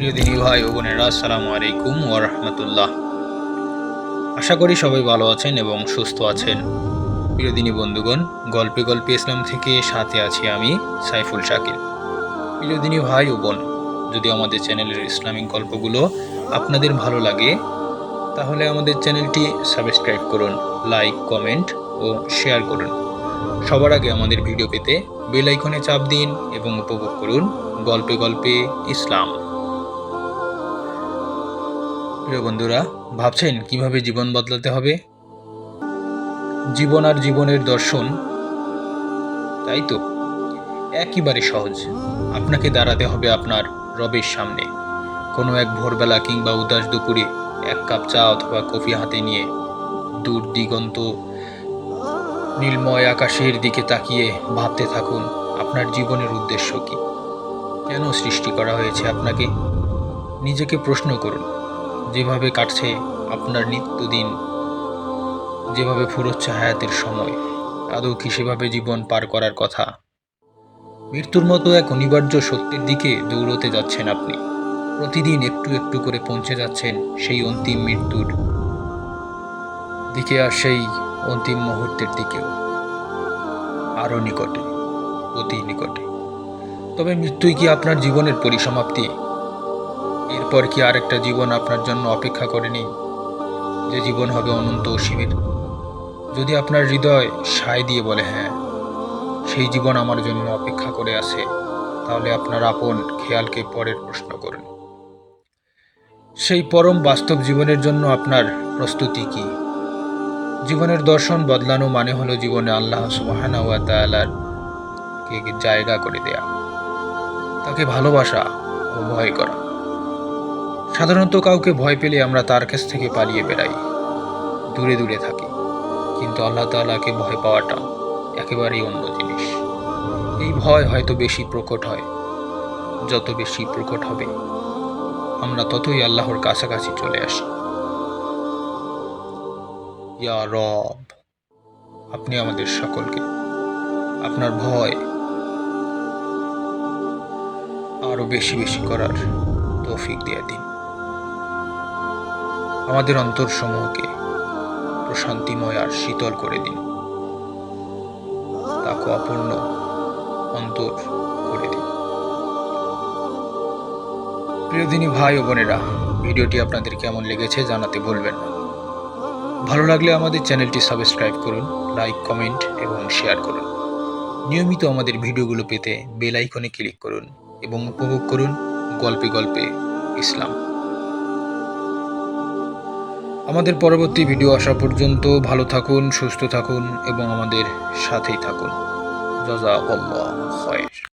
প্রিয় দিনী ভাই ও বোনেরা, আসসালামু আলাইকুম ওয়া রাহমাতুল্লাহ। আশা করি সবাই ভালো আছেন এবং সুস্থ আছেন। প্রিয় দিনী বন্ধুগণ, গল্পে গল্পে ইসলাম থেকে সাথে আছি আমি, সাইফুল শাকিল। প্রিয় দিনী ভাই ও বোন, যদি আমাদের চ্যানেলের ইসলামিক গল্পগুলো আপনাদের ভালো লাগে, তাহলে আমাদের চ্যানেলটি সাবস্ক্রাইব করুন, লাইক, কমেন্ট ও শেয়ার করুন। সবার আগে আমাদের ভিডিও পেতে বেল আইকনে চাপ দিন এবং উপভোগ করুন গল্পে গল্পে ইসলাম। প্রিয় বন্ধুরা, ভাবছেন কিভাবে জীবন বদলাতে হবে? জীবন আর জীবনের দর্শন, তাই তো? একেবারে সহজ। আপনাকে দাঁড়াতে হবে আপনার রবের সামনে। কোনো এক ভোরবেলা কিংবা উদাস দুপুরে এক কাপ চা অথবা কফি হাতে নিয়ে দূর দিগন্ত নীলময় আকাশের দিকে তাকিয়ে ভাবতে থাকুন আপনার জীবনের উদ্দেশ্য কি, কেন সৃষ্টি করা হয়েছে আপনাকে। নিজেকে প্রশ্ন করুন, যেভাবে কাটছে আপনার নিত্যদিন, যেভাবে ফুরোচ্ছে হায়াতের সময়, আদৌ কি সেভাবে জীবন পার করার কথা? মৃত্যুর মতো এক অনিবার্য সত্যের দিকে দৌড়তে যাচ্ছেন আপনি। প্রতিদিন একটু একটু করে পৌঁছে যাচ্ছেন সেই অন্তিম মৃত্যুর দিকে, আর সেই অন্তিম মুহূর্তের দিকেও আরও নিকটে, অতি নিকটে। তবে মৃত্যুই কি আপনার জীবনের পরিসমাপ্তি? এরপর কি আরেকটা জীবন আপনার জন্য অপেক্ষা করেনি, যে জীবন হবে অনন্ত অসীমের? যদি আপনার হৃদয় সায় দিয়ে বলে হ্যাঁ, সেই জীবন আমার জন্য অপেক্ষা করে আছে, তাহলে আপনার আপন খেয়ালকে পরের প্রশ্ন করুন। সেই পরম বাস্তব জীবনের জন্য আপনার প্রস্তুতি কি? জীবনের দর্শন বদলানো মানে হলো জীবনে আল্লাহ সুবহানাহু ওয়া তাআলার কে জায়গা করে দেয়া, তাকে ভালোবাসা ও ভয় করা। সাধারণত কাউকে ভয় পেলে আমরা তার কাছ থেকে পালিয়ে বেড়াই, দূরে দূরে থাকি। কিন্তু আল্লাহ তাআলাকে ভয় পাওয়াটা একেবারেই অন্য জিনিস। এই ভয় হয়তো বেশি প্রকট হয়, যত বেশি প্রকট হবে আমরা ততই আল্লাহর কাছাকাছি চলে আসি। ইয়া রব, আপনি আমাদের সকলকে আপনার ভয় আরো বেশি বেশি করার তৌফিক দিয়ে দিন। আমাদের অন্তরসমূহকে প্রশান্তিময় আর শীতল করে দিন, তাকওয়াপূর্ণ অন্তর করে দিন। প্রিয় দিনী ভাই ও বোনেরা, ভিডিওটি আপনাদের কেমন লেগেছে জানাতে ভুলবেন না। ভালো লাগলে আমাদের চ্যানেলটি সাবস্ক্রাইব করুন, লাইক, কমেন্ট এবং শেয়ার করুন। নিয়মিত আমাদের ভিডিওগুলো পেতে বেল আইকনে ক্লিক করুন এবং উপভোগ করুন গল্পে গল্পে ইসলাম। আমাদের পরবর্তী ভিডিও আসা পর্যন্ত ভালো থাকুন, সুস্থ থাকুন এবং আমাদের সাথেই থাকুন। জাযাকাল্লাহু খায়র।